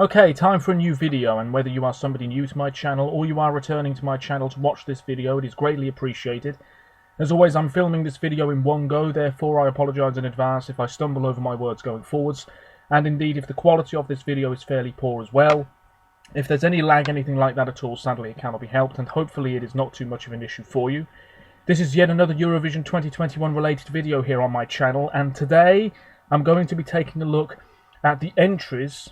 Okay, time for a new video, and whether you are somebody new to my channel or you are returning to my channel to watch this video, it is greatly appreciated. As always, I'm filming this video in one go, therefore I apologise in advance if I stumble over my words going forwards, and indeed if the quality of this video is fairly poor as well. If there's any lag, anything like that at all, sadly it cannot be helped, and hopefully it is not too much of an issue for you. This is yet another Eurovision 2021 related video here on my channel, and today I'm going to be taking a look at the entries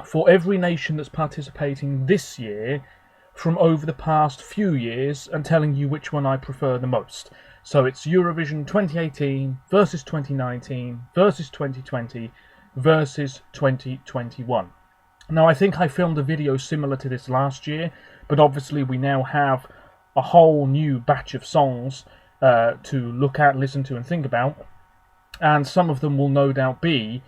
for every nation that's participating this year from over the past few years and telling you which one I prefer the most. So it's Eurovision 2018 versus 2019 versus 2020 versus 2021. Now I think I filmed a video similar to this last year, but obviously we now have a whole new batch of songs to look at, listen to and think about, and some of them will no doubt be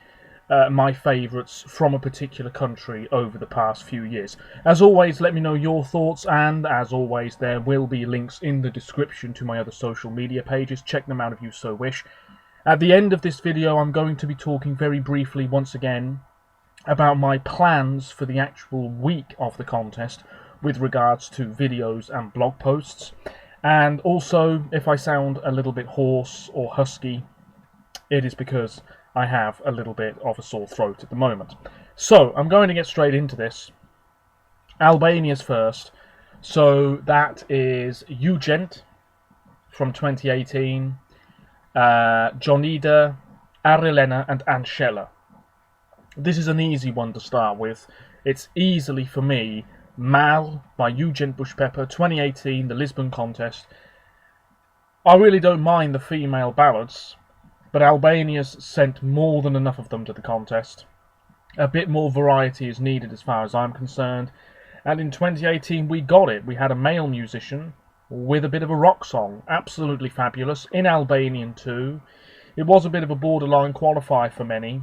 my favourites from a particular country over the past few years. As always, let me know your thoughts, and as always there will be links in the description to my other social media pages. Check them out if you so wish. At the end of this video I'm going to be talking very briefly once again about my plans for the actual week of the contest with regards to videos and blog posts, and also if I sound a little bit hoarse or husky, it is because I have a little bit of a sore throat at the moment. So, I'm going to get straight into this. Albania's first. So, that is Ugent from 2018, Jonida, Arilena and Anshela. This is an easy one to start with. It's easily, for me, Mal by Ugent Bushpepper, 2018, the Lisbon contest. I really don't mind the female ballads, but Albania's sent more than enough of them to the contest. A bit more variety is needed as far as I'm concerned, and in 2018 we got it. We had a male musician with a bit of a rock song, absolutely fabulous, in Albanian too. It was a bit of a borderline qualifier for many.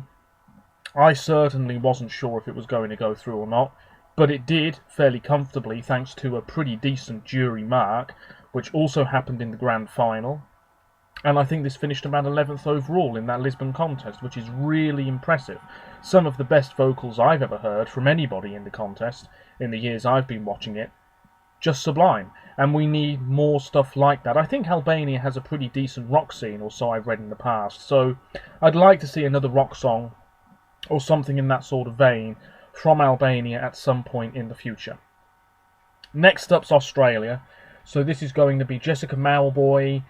I certainly wasn't sure if it was going to go through or not, but it did fairly comfortably thanks to a pretty decent jury mark, which also happened in the grand final. And I think this finished about 11th overall in that Lisbon contest, which is really impressive. Some of the best vocals I've ever heard from anybody in the contest in the years I've been watching it. Just sublime. And we need more stuff like that. I think Albania has a pretty decent rock scene, or so I've read in the past. So I'd like to see another rock song or something in that sort of vein from Albania at some point in the future. Next up's Australia. So this is going to be Jessica Mauboy,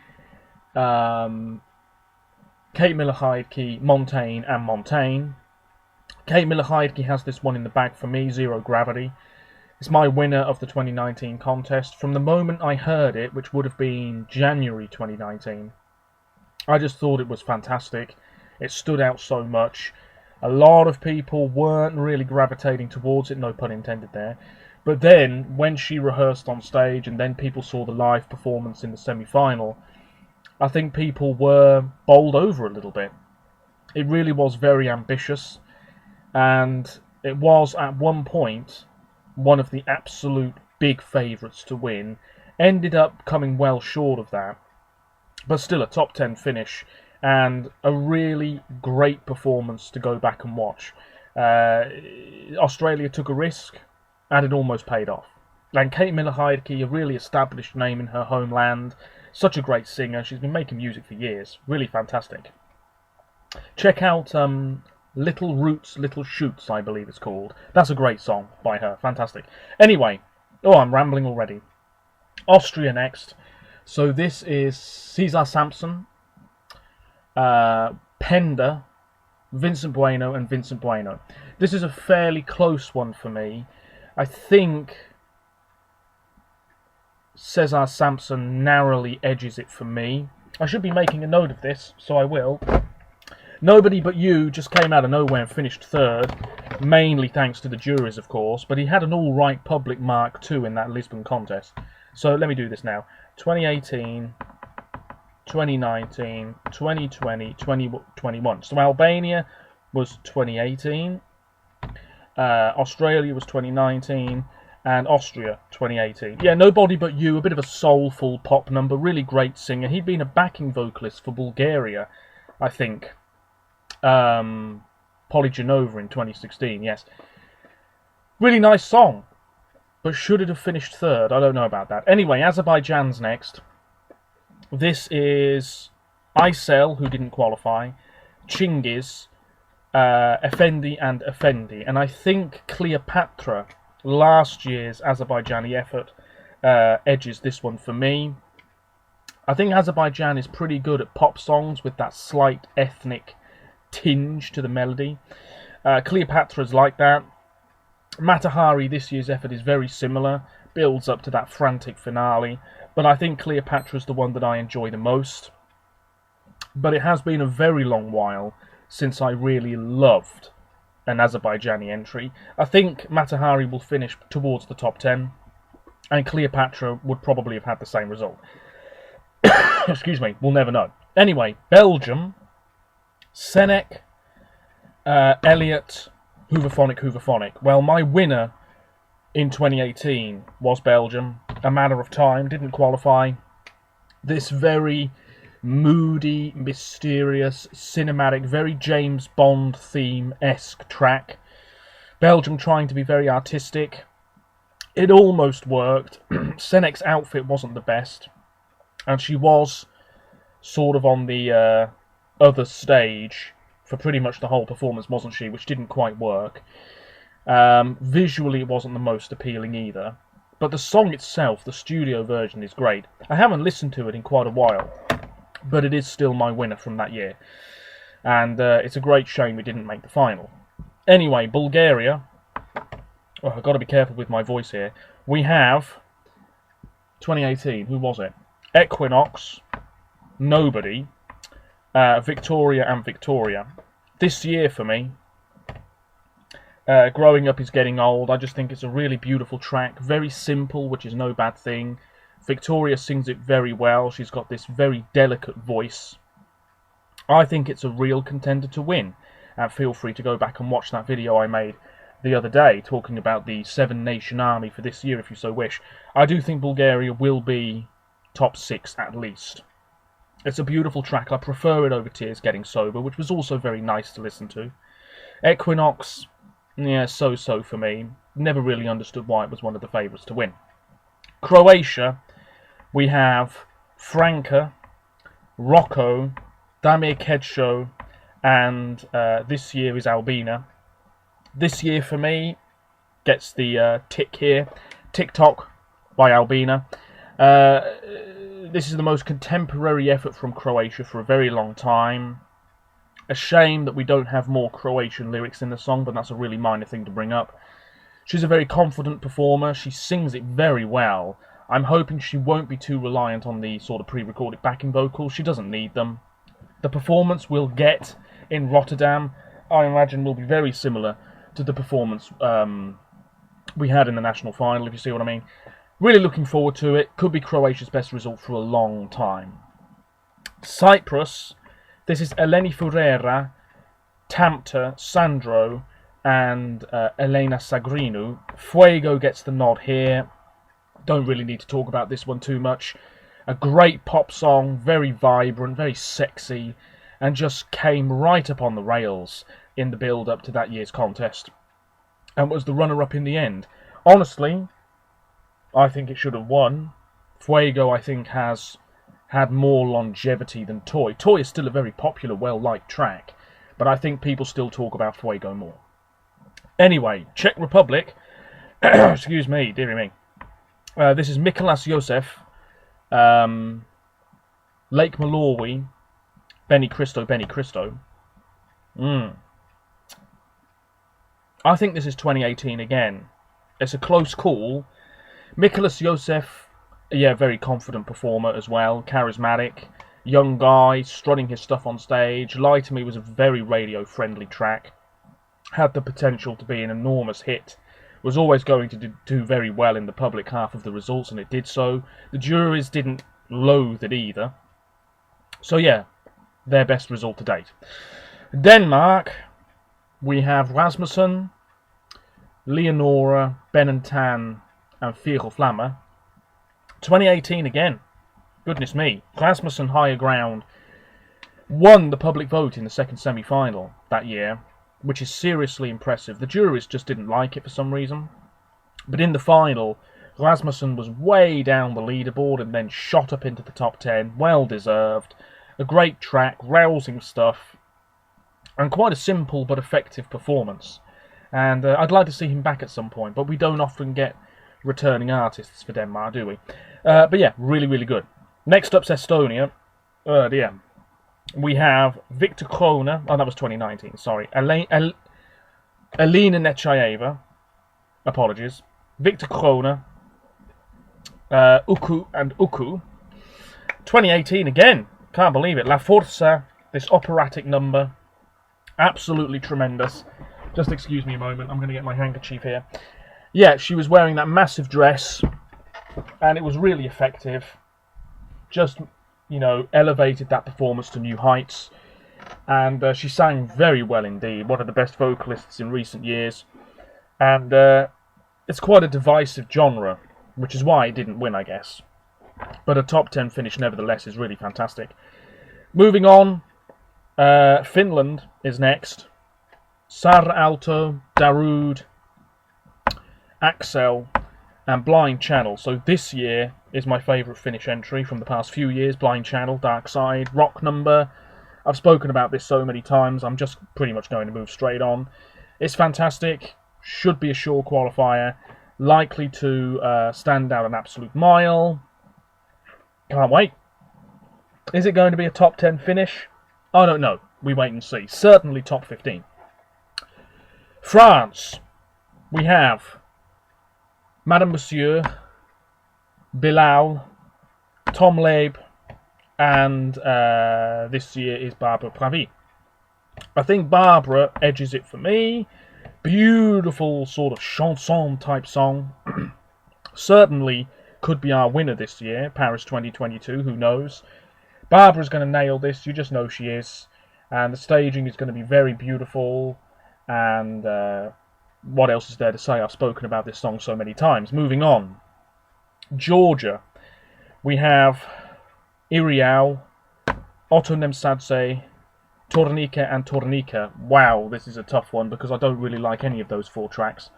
Kate Miller-Heidke, Montaigne and Montaigne. Kate Miller-Heidke has this one in the bag for me, Zero Gravity. It's my winner of the 2019 contest. From the moment I heard it, which would have been January 2019, I just thought it was fantastic. It stood out so much. A lot of people weren't really gravitating towards it, no pun intended there. But then, when she rehearsed on stage and then people saw the live performance in the semi-final, I think people were bowled over a little bit. It really was very ambitious, and it was at one point one of the absolute big favourites to win. Ended up coming well short of that, but still a top 10 finish and a really great performance to go back and watch. Australia took a risk and it almost paid off. And Kate Miller-Heidke, a really established name in her homeland, such a great singer. She's been making music for years. Really fantastic. Check out Little Roots, Little Shoots, I believe it's called. That's a great song by her. Fantastic. Anyway, I'm rambling already. Austria next. So this is Cesar Sampson, Penda, Vincent Bueno and Vincent Bueno. This is a fairly close one for me. I think Cesar Sampson narrowly edges it for me. I should be making a note of this, so I will. Nobody But You just came out of nowhere and finished third, mainly thanks to the juries, of course, but he had an all-right public mark too in that Lisbon contest. So let me do this now. 2018, 2019, 2020, 2021. So Albania was 2018, Australia was 2019, and Austria 2018. Yeah, Nobody But You, a bit of a soulful pop number, really great singer. He'd been a backing vocalist for Bulgaria, I think. Polygenova in 2016, yes. Really nice song. But should it have finished third? I don't know about that. Anyway, Azerbaijan's next. This is Aysel, who didn't qualify, Chingiz, Effendi and Effendi. And I think Cleopatra, last year's Azerbaijani effort, edges this one for me. I think Azerbaijan is pretty good at pop songs with that slight ethnic tinge to the melody. Cleopatra's like that. Matahari, this year's effort, is very similar, builds up to that frantic finale, but I think Cleopatra's the one that I enjoy the most. But it has been a very long while since I really loved an Azerbaijani entry. I think Matahari will finish towards the top 10, and Cleopatra would probably have had the same result. Excuse me, we'll never know. Anyway, Belgium, Senek, Elliot, Hooverphonic. Well, my winner in 2018 was Belgium. A matter of time, didn't qualify. This very moody, mysterious, cinematic, very James Bond theme-esque track. Belgium trying to be very artistic. It almost worked. Senek's outfit wasn't the best, and she was sort of on the other stage for pretty much the whole performance, wasn't she? Which didn't quite work. Visually, it wasn't the most appealing either. But the song itself, the studio version, is great. I haven't listened to it in quite a while, but it is still my winner from that year. And it's a great shame we didn't make the final. Anyway, Bulgaria. Oh, I've got to be careful with my voice here. We have 2018. Who was it? Equinox, Nobody, Victoria and Victoria. This year for me, Growing Up is Getting Old. I just think it's a really beautiful track. Very simple, which is no bad thing. Victoria sings it very well. She's got this very delicate voice. I think it's a real contender to win. And feel free to go back and watch that video I made the other day talking about the 7-nation army for this year if you so wish. I do think Bulgaria will be top 6 at least. It's a beautiful track. I prefer it over Tears Getting Sober, which was also very nice to listen to. Equinox, yeah, so-so for me. Never really understood why it was one of the favourites to win. Croatia, we have Franca, Rocco, Damir Kedsho, and this year is Albina. This year for me gets the tick here. TikTok by Albina. This is the most contemporary effort from Croatia for a very long time. A shame that we don't have more Croatian lyrics in the song, but that's a really minor thing to bring up. She's a very confident performer. She sings it very well. I'm hoping she won't be too reliant on the sort of pre-recorded backing vocals. She doesn't need them. The performance we'll get in Rotterdam, I imagine, will be very similar to the performance we had in the national final, if you see what I mean. Really looking forward to it. Could be Croatia's best result for a long time. Cyprus, this is Eleni Furera, Tamta, Sandro, and Elena Sagrinou. Fuego gets the nod here. Don't really need to talk about this one too much. A great pop song, very vibrant, very sexy, and just came right up on the rails in the build-up to that year's contest. And was the runner-up in the end. Honestly, I think it should have won. Fuego, I think, has had more longevity than Toy. Toy is still a very popular, well-liked track, but I think people still talk about Fuego more. Anyway, Czech Republic. Excuse me, dearie me. This is Mikolas Josef, Lake Malawi, Benny Cristo. I think this is 2018 again. It's a close call. Mikolas Josef, yeah, very confident performer as well, charismatic, young guy, strutting his stuff on stage. Lie to Me was a very radio-friendly track, had the potential to be an enormous hit, was always going to do very well in the public half of the results, and it did so. The juries didn't loathe it either. So yeah, their best result to date. Denmark, we have Rasmussen, Leonora, Benentan, and Fiegel Flamme. 2018 again. Goodness me. Rasmussen Higher Ground won the public vote in the second semi-final that year. which is seriously impressive. The juries just didn't like it for some reason. But in the final, Rasmussen was way down the leaderboard and then shot up into the top 10. Well deserved. A great track, rousing stuff, and quite a simple but effective performance. And I'd like to see him back at some point, but we don't often get returning artists for Denmark, do we? But yeah, really, really good. Next up's Estonia. Dear. We have Victor Krone. Oh, that was 2019, sorry. Elena Nechayeva. Apologies. Victor Krone. Uku and Uku. 2018 again. Can't believe it. La Forza. This operatic number. Absolutely tremendous. Just excuse me a moment. I'm going to get my handkerchief here. Yeah, she was wearing that massive dress. And it was really effective. Just, you know, elevated that performance to new heights. And she sang very well indeed. One of the best vocalists in recent years. And it's quite a divisive genre, which is why it didn't win, I guess. But a top 10 finish nevertheless is really fantastic. Moving on, Finland is next. Sar Alto, Darude, Axel, and Blind Channel. So this year is my favourite Finnish entry from the past few years. Blind Channel, Dark Side, Rock Number. I've spoken about this so many times, I'm just pretty much going to move straight on. It's fantastic, should be a sure qualifier, likely to stand out an absolute mile. Can't wait. Is it going to be a top 10 finish? I don't know. We wait and see. Certainly top 15. France. We have Madame Monsieur, Bilal, Tom Leib, and this year is Barbara Pravi. I think Barbara edges it for me. Beautiful sort of chanson type song. Certainly could be our winner this year, Paris 2022, who knows. Barbara's going to nail this, you just know she is. And the staging is going to be very beautiful. And what else is there to say? I've spoken about this song so many times. Moving on. Georgia. We have Iriau, Otto Nemsadze, Tornika and Tornika. Wow, this is a tough one because I don't really like any of those four tracks.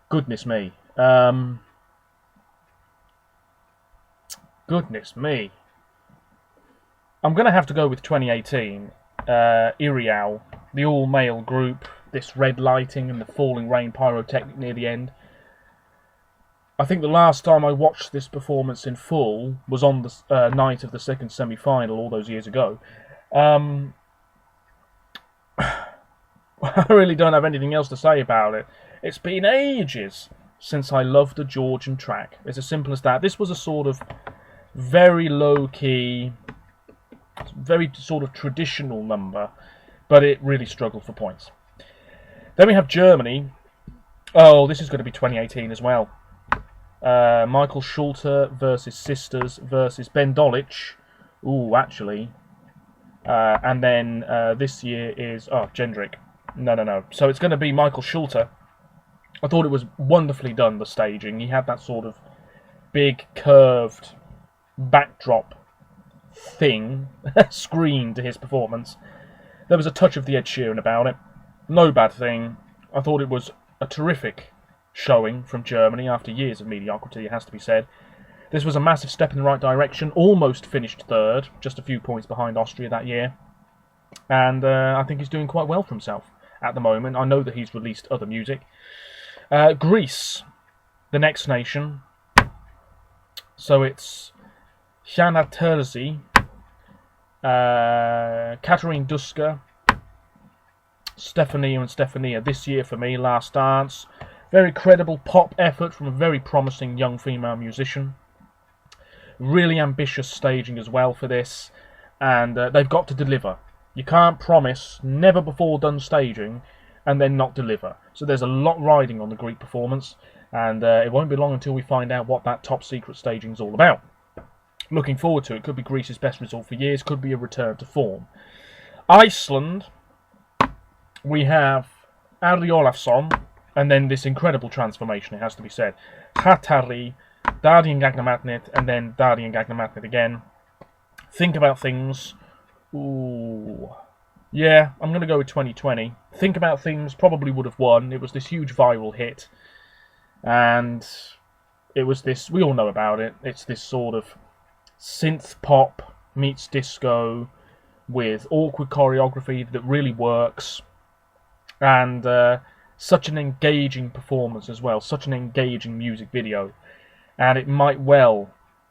Goodness me. Goodness me. I'm going to have to go with 2018. Iriau, the all-male group, this red lighting and the falling rain pyrotechnic near the end. I think the last time I watched this performance in full was on the night of the second semi-final all those years ago. I really don't have anything else to say about it. It's been ages since I loved a Georgian track. It's as simple as that. This was a sort of very low-key, very sort of traditional number, but it really struggled for points. Then we have Germany. Oh, this is going to be 2018 as well. Michael Schulte versus Sisters versus Ben Dolic. Ooh, actually. And then this year is... Oh, Jendrik. No. So it's going to be Michael Schulte. I thought it was wonderfully done, the staging. He had that sort of big, curved backdrop thing, screen to his performance. There was a touch of the Ed Sheeran about it. No bad thing. I thought it was a terrific showing from Germany after years of mediocrity, it has to be said. This was a massive step in the right direction. Almost finished third, just a few points behind Austria that year. And I think he's doing quite well for himself at the moment. I know that he's released other music. Greece, the next nation. So it's Shana Terzi, Katarine Duska, Stefania and Stefania. This year for me, Last Dance. Very credible pop effort from a very promising young female musician. Really ambitious staging as well for this. And they've got to deliver. You can't promise never before done staging and then not deliver. So there's a lot riding on the Greek performance. And it won't be long until we find out what that top secret staging is all about. Looking forward to it. Could be Greece's best result for years. Could be a return to form. Iceland. We have Ari Olafsson. And then this incredible transformation, it has to be said. Hatari, Darien Gagnamatnit, and then Darien Gagnamatnit again. Think about things. Ooh. Yeah, I'm going to go with 2020. Think About Things probably would have won. It was this huge viral hit. And it was this, we all know about it. It's this sort of synth pop meets disco with awkward choreography that really works. And such an engaging performance as well. Such an engaging music video. And it might well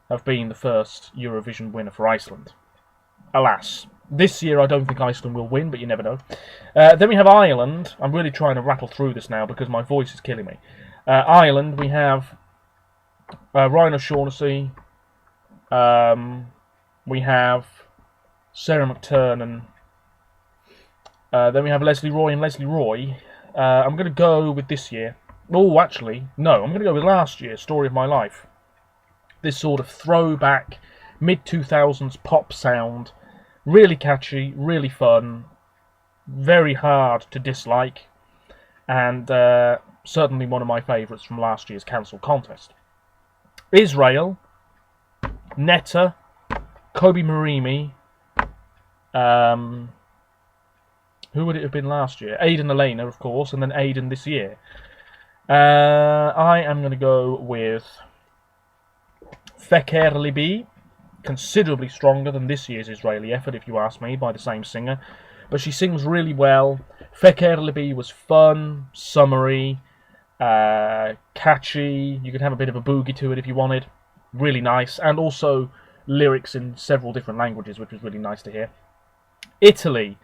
have been the first Eurovision winner for Iceland. Alas. This year I don't think Iceland will win, but you never know. Then we have Ireland. I'm really trying to rattle through this now because my voice is killing me. Ireland, we have Ryan O'Shaughnessy. We have Sarah McTurnan. Then we have Leslie Roy and Leslie Roy. I'm going to go with this year. Oh, actually, no. I'm going to go with last year, Story of My Life. This sort of throwback, mid-2000s pop sound. Really catchy, really fun. Very hard to dislike. And certainly one of my favourites from last year's cancelled contest. Israel. Netta. Kobe Marimi. Who would it have been last year? Aidan Elena, of course, and then Aidan this year. I am going to go with Feker Libi. Considerably stronger than this year's Israeli effort, if you ask me, by the same singer. But she sings really well. Feker Libi was fun, summery, catchy. You could have a bit of a boogie to it if you wanted. Really nice. And also lyrics in several different languages, which was really nice to hear. Italy.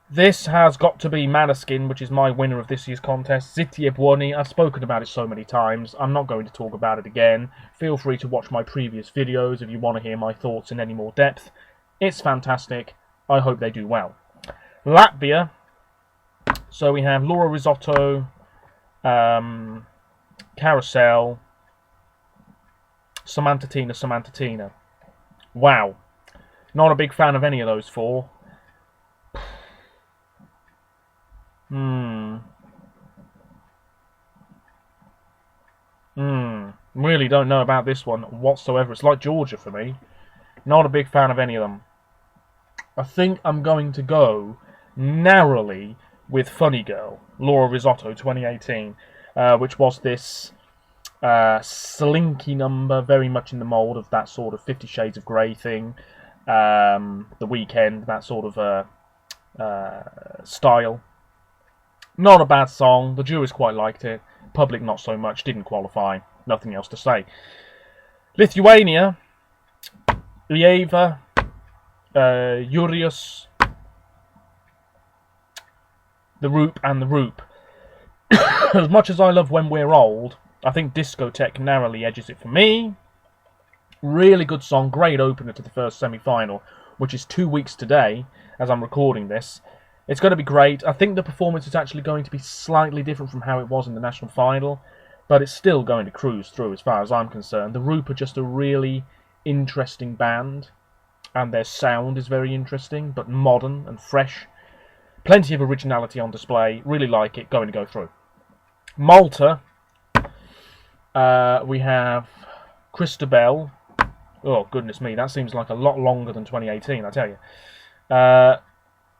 This has got to be Maneskin, which is my winner of this year's contest. Zitti e Buoni. I've spoken about it so many times. I'm not going to talk about it again. Feel free to watch my previous videos if you want to hear my thoughts in any more depth. It's fantastic. I hope they do well. Latvia. So we have Laura Risotto, Carousel, Samantha Tina. Wow. Not a big fan of any of those four. Really don't know about this one whatsoever. It's like Georgia for me. Not a big fan of any of them. I think I'm going to go narrowly with Funny Girl, Laura Risotto 2018, which was this slinky number, very much in the mould of that sort of 50 Shades of Grey thing. The Weekend, that sort of style. Not a bad song. The juries quite liked it. Public not so much. Didn't qualify. Nothing else to say. Lithuania. Lieva. Urius. The Roop and the Roop. As much as I love When We're Old, I think Discotheque narrowly edges it for me. Really good song. Great opener to the first semi-final, which is 2 weeks today, as I'm recording this. It's going to be great. I think the performance is actually going to be slightly different from how it was in the national final, but it's still going to cruise through as far as I'm concerned. The Roop are just a really interesting band, and their sound is very interesting, but modern and fresh. Plenty of originality on display. Really like it. Going to go through. Malta. We have Christabel. Oh, goodness me. That seems like a lot longer than 2018, I tell you.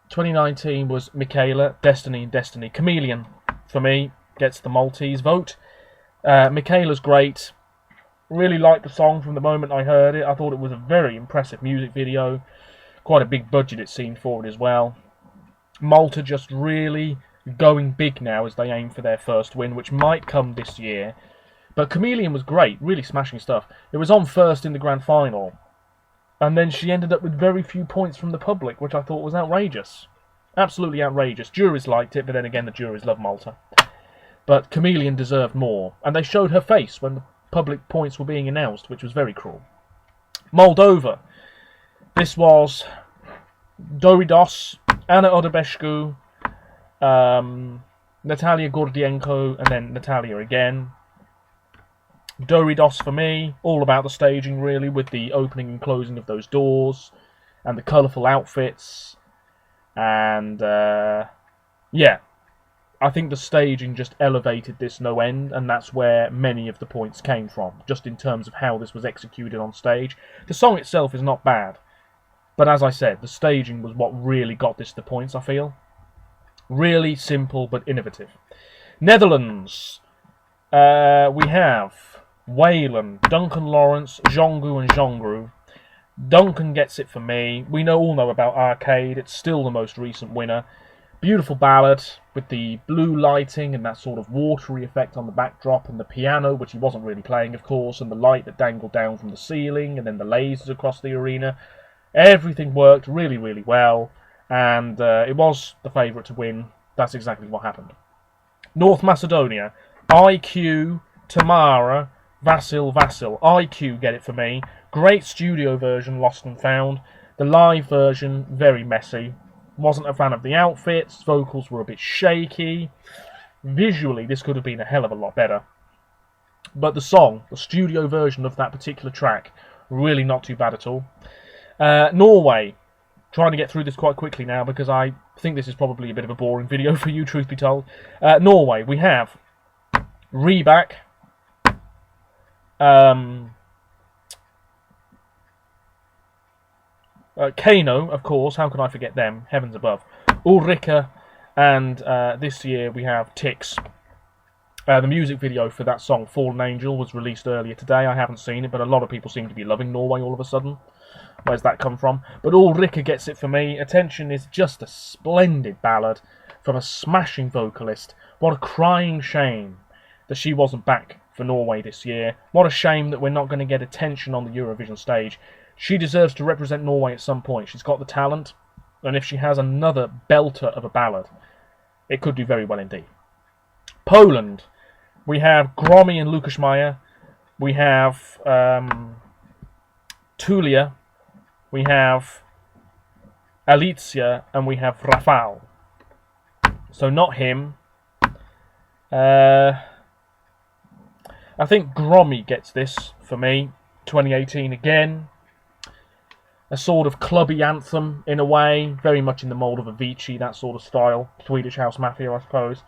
2019 was Michaela, Destiny and Destiny. Chameleon, for me, gets the Maltese vote. Michaela's great. Really liked the song from the moment I heard it. I thought it was a very impressive music video. Quite a big budget it seemed for it as well. Malta just really going big now as they aim for their first win, which might come this year. But Chameleon was great, really smashing stuff. It was on first in the grand final. And then she ended up with very few points from the public, which I thought was outrageous. Absolutely outrageous. Juries liked it, but then again, the juries love Malta. But Chameleon deserved more. And they showed her face when the public points were being announced, which was very cruel. Moldova. This was Doridos, Anna Odebescu, Natalia Gordienko, and then Natalia again. Doridos for me, all about the staging really, with the opening and closing of those doors, and the colourful outfits, and yeah, I think the staging just elevated this no end, and that's where many of the points came from, just in terms of how this was executed on stage. The song itself is not bad, But as I said, the staging was what really got this the points, I feel. Really simple but innovative. Netherlands. We have Wayland, Duncan Lawrence, Jongu and Jongru. Duncan gets it for me. We all know about Arcade. It's still the most recent winner. Beautiful ballad with the blue lighting and that sort of watery effect on the backdrop, and the piano, which he wasn't really playing, of course, and the light that dangled down from the ceiling, and then the lasers across the arena. Everything worked really, really well, and it was the favourite to win. That's exactly what happened. North Macedonia. IQ, Tamara, Vasil. IQ get it for me. Great studio version, Lost and Found. The live version, very messy. Wasn't a fan of the outfits. Vocals were a bit shaky. Visually, this could have been a hell of a lot better. But the song, the studio version of that particular track, really not too bad at all. Norway. Trying to get through this quite quickly now because I think this is probably a bit of a boring video for you, truth be told. Norway, we have Rybak, Kano, of course, how can I forget them, heavens above, Ulrika, and this year we have Tix. The music video for that song, Fallen Angel, was released earlier today. I haven't seen it, but a lot of people seem to be loving Norway all of a sudden. Where's that come from? But Ulrika gets it for me. Attention is just a splendid ballad from a smashing vocalist. What a crying shame that she wasn't back for Norway this year. What a shame that we're not going to get attention on the Eurovision stage. She deserves to represent Norway at some point. She's got the talent, and if she has another belter of a ballad, it could do very well indeed. Poland. We have Gromi and Lukas Meyer. We have Tulia. We have Alicia, and we have Rafał. So not him. I think Gromi gets this for me. 2018 again. A sort of clubby anthem in a way. Very much in the mould of Avicii, that sort of style. Swedish House Mafia, I suppose.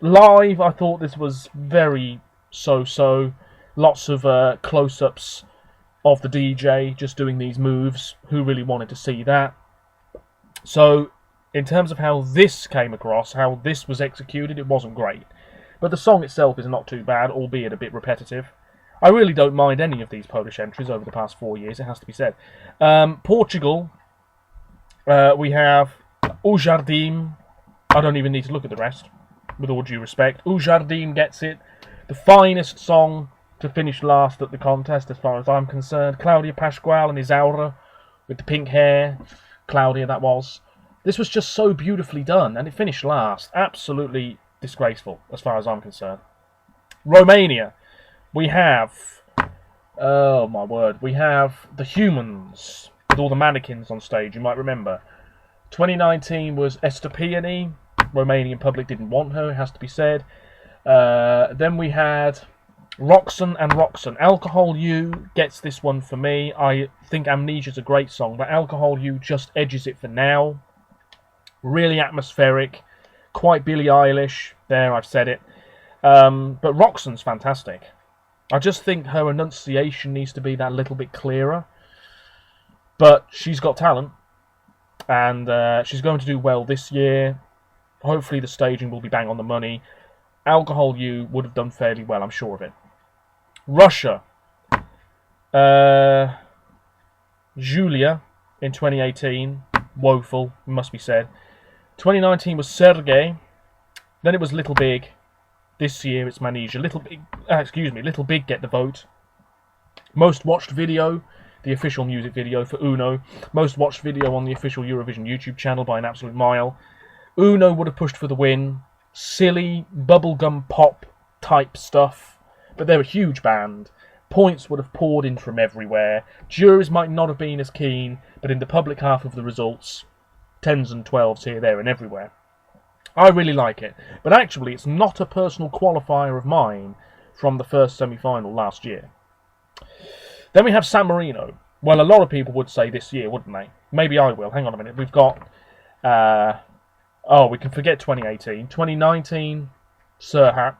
Live, I thought this was very so-so. Lots of close-ups of the DJ just doing these moves. Who really wanted to see that? So, in terms of how this came across, how this was executed, it wasn't great. But the song itself is not too bad, albeit a bit repetitive. I really don't mind any of these Polish entries over the past 4 years, it has to be said. Portugal, we have O Jardim. I don't even need to look at the rest, with all due respect. O Jardim gets it. The finest song to finish last at the contest, as far as I'm concerned. Claudia Pascual and Isaura, with the pink hair. Claudia, that was. This was just so beautifully done, and it finished last. Absolutely disgraceful, as far as I'm concerned. Romania. We have, oh my word, we have The Humans, with all the mannequins on stage, you might remember. 2019 was Estopiani. Romanian public didn't want her, it has to be said. Then we had Roxanne and Roxanne. Alcohol You gets this one for me. I think Amnesia's a great song, but Alcohol You just edges it for now. Really atmospheric, quite Billie Eilish. There, I've said it. But Roxanne's fantastic. I just think her enunciation needs to be that little bit clearer. But she's got talent. And she's going to do well this year. Hopefully the staging will be bang on the money. Alcohol You would have done fairly well, I'm sure of it. Russia. Julia in 2018. Woeful, must be said. 2019 was Sergei. Then it was Little Big. This year it's Manesia. Little Big get the vote. Most watched video, the official music video for Uno. Most watched video on the official Eurovision YouTube channel by an absolute mile. Uno would have pushed for the win. Silly, bubblegum pop type stuff. But they're a huge band. Points would have poured in from everywhere. Juries might not have been as keen, but in the public half of the results, 10s and 12s here, there and everywhere. I really like it, but actually it's not a personal qualifier of mine from the first semi-final last year. Then we have San Marino. Well, a lot of people would say this year, wouldn't they? Maybe I will. Hang on a minute. We've got... we can forget 2018. 2019, Serhat.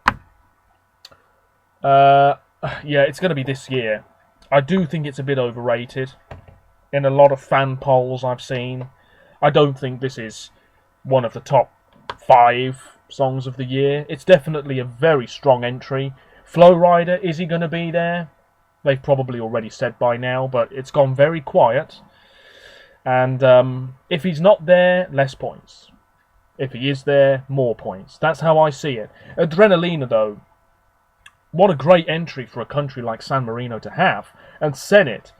Yeah, it's going to be this year. I do think it's a bit overrated. in a lot of fan polls I've seen. I don't think this is one of the top 5 songs of the year. It's definitely a very strong entry. Flow Rider, is he going to be there? They've probably already said by now, but it's gone very quiet. And if he's not there, less points. If he is there, more points. That's how I see it. Adrenalina, though, what a great entry for a country like San Marino to have. And Senate,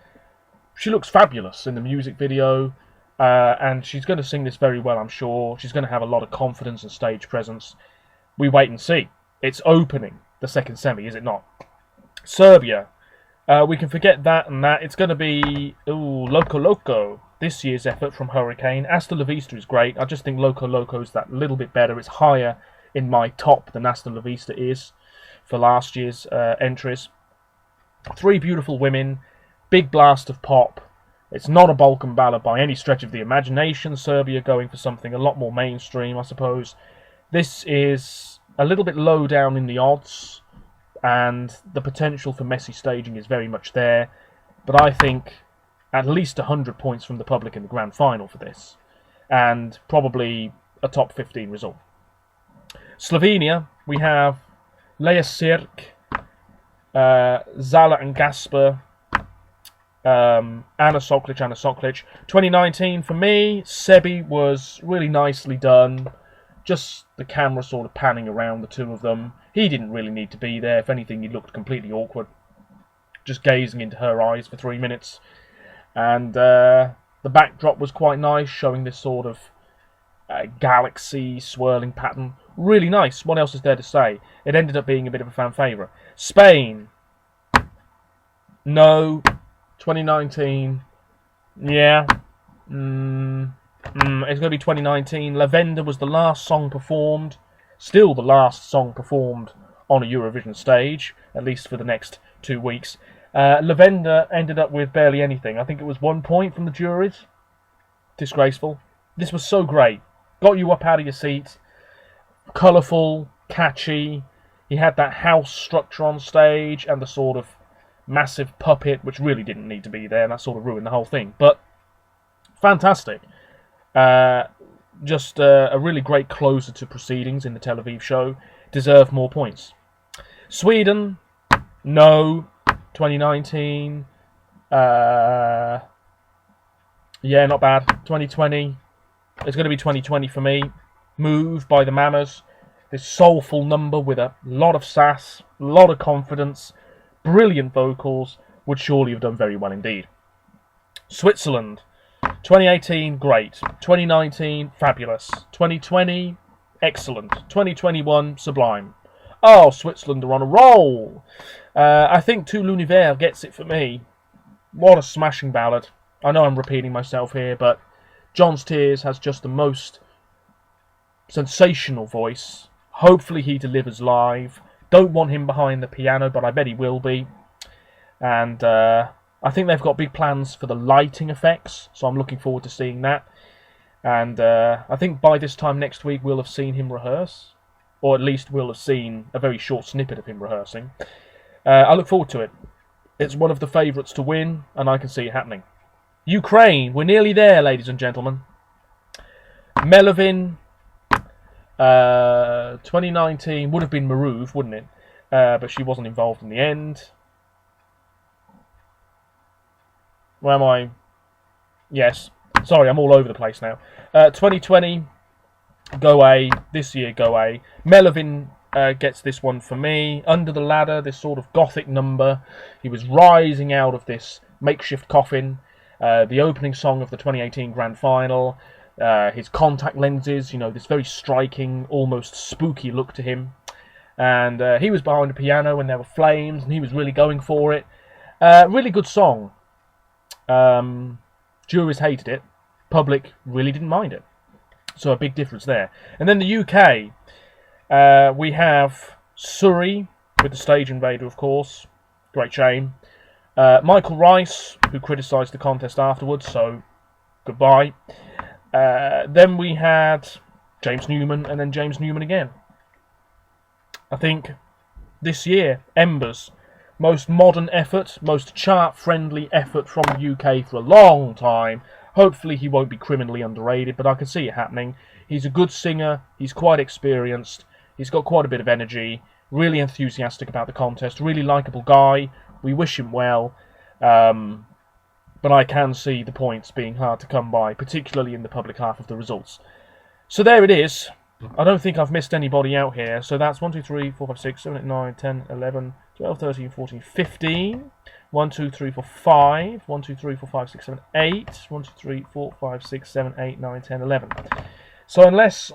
she looks fabulous in the music video. And she's going to sing this very well, I'm sure. She's going to have a lot of confidence and stage presence. We wait and see. It's opening the second semi, is it not? Serbia. We can forget that and that. It's going to be Loco Loco, this year's effort from Hurricane. Hasta La Vista is great. I just think Loco Loco is that little bit better. It's higher in my top than Hasta La Vista is for last year's entries. 3 beautiful women. Big blast of pop. It's not a Balkan ballad by any stretch of the imagination. Serbia going for something a lot more mainstream, I suppose. This is a little bit low down in the odds, and the potential for messy staging is very much there. But I think at least 100 points from the public in the grand final for this, and probably a top 15 result. Slovenia, we have Leja Sirk, Zala and Gasper, Anna Soklic. 2019 for me, Sebi was really nicely done. Just the camera sort of panning around the two of them. He didn't really need to be there. If anything, he looked completely awkward, just gazing into her eyes for 3 minutes. And the backdrop was quite nice, showing this sort of galaxy swirling pattern. Really nice. What else is there to say? It ended up being a bit of a fan favourite. Spain. No. 2019, yeah, it's going to be 2019. Lavender was the last song performed, still the last song performed on a Eurovision stage, at least for the next 2 weeks. Lavender ended up with barely anything. I think it was 1 point from the juries. Disgraceful. This was so great. Got you up out of your seat. Colourful, catchy. He had that house structure on stage and the sort of massive puppet, which really didn't need to be there, and that sort of ruined the whole thing. But fantastic. Just a really great closer to proceedings in the Tel Aviv show. Deserve more points. Sweden, no. 2019, yeah, not bad. 2020, it's going to be 2020 for me. Move by the Mamas. This soulful number with a lot of sass, a lot of confidence, brilliant vocals, would surely have done very well indeed. Switzerland, 2018, great. 2019, fabulous. 2020, excellent. 2021, sublime. Oh, Switzerland are on a roll. I think Tout l'Univers gets it for me. What a smashing ballad. I know I'm repeating myself here, but John's Tears has just the most sensational voice. Hopefully he delivers live. Don't want him behind the piano, but I bet he will be. And I think they've got big plans for the lighting effects, so I'm looking forward to seeing that. And I think by this time next week we'll have seen him rehearse, or at least we'll have seen a very short snippet of him rehearsing. I look forward to it. It's one of the favourites to win, and I can see it happening. Ukraine, we're nearly there, ladies and gentlemen. Melovin, 2019 would have been Maruv, wouldn't it? But she wasn't involved in the end. Where am I? Yes. Sorry, I'm all over the place now. 2020, Go A. This year, Go A. Melovin gets this one for me. Under the Ladder, this sort of gothic number. He was rising out of this makeshift coffin. The opening song of the 2018 Grand Final. His contact lenses, you know, this very striking, almost spooky look to him. And he was behind the piano and there were flames, and he was really going for it. Really good song. Juries hated it. Public really didn't mind it. So a big difference there. And then the UK, we have Surrey with the Stage Invader, of course. Great shame. Michael Rice, who criticised the contest afterwards, so goodbye. Then we had James Newman, and then James Newman again. I think this year, Embers, most modern effort, most chart-friendly effort from the UK for a long time. Hopefully he won't be criminally underrated, but I can see it happening. He's a good singer, he's quite experienced, he's got quite a bit of energy, really enthusiastic about the contest, really likeable guy. We wish him well, but I can see the points being hard to come by, particularly in the public half of the results. So there it is. I don't think I've missed anybody out here. So that's 1, 2, 3, 4, 5, 6, 7, 8, 9, 10, 11, 12, 13, 14, 15. 1, 2, 3, 4, 5. 1, 2, 3, 4, 5, 6, 7, 8. 1, 2, 3, 4, 5, 6, 7, 8, 9, 10, 11. So unless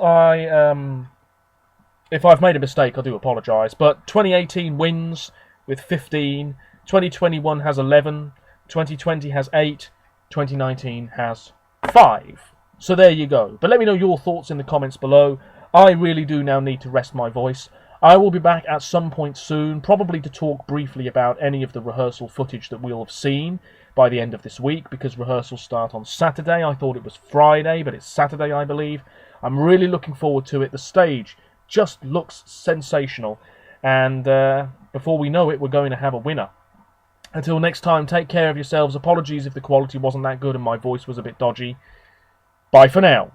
if I've made a mistake, I do apologise. But 2018 wins with 15. 2021 has 11. 2020 has 8. 2019 has 5. So there you go. But let me know your thoughts in the comments below. I really do now need to rest my voice. I will be back at some point soon, probably to talk briefly about any of the rehearsal footage that we'll have seen by the end of this week, because rehearsals start on Saturday. I thought it was Friday, but it's Saturday, I believe. I'm really looking forward to it. The stage just looks sensational. And before we know it, we're going to have a winner. Until next time, take care of yourselves. Apologies if the quality wasn't that good and my voice was a bit dodgy. Bye for now.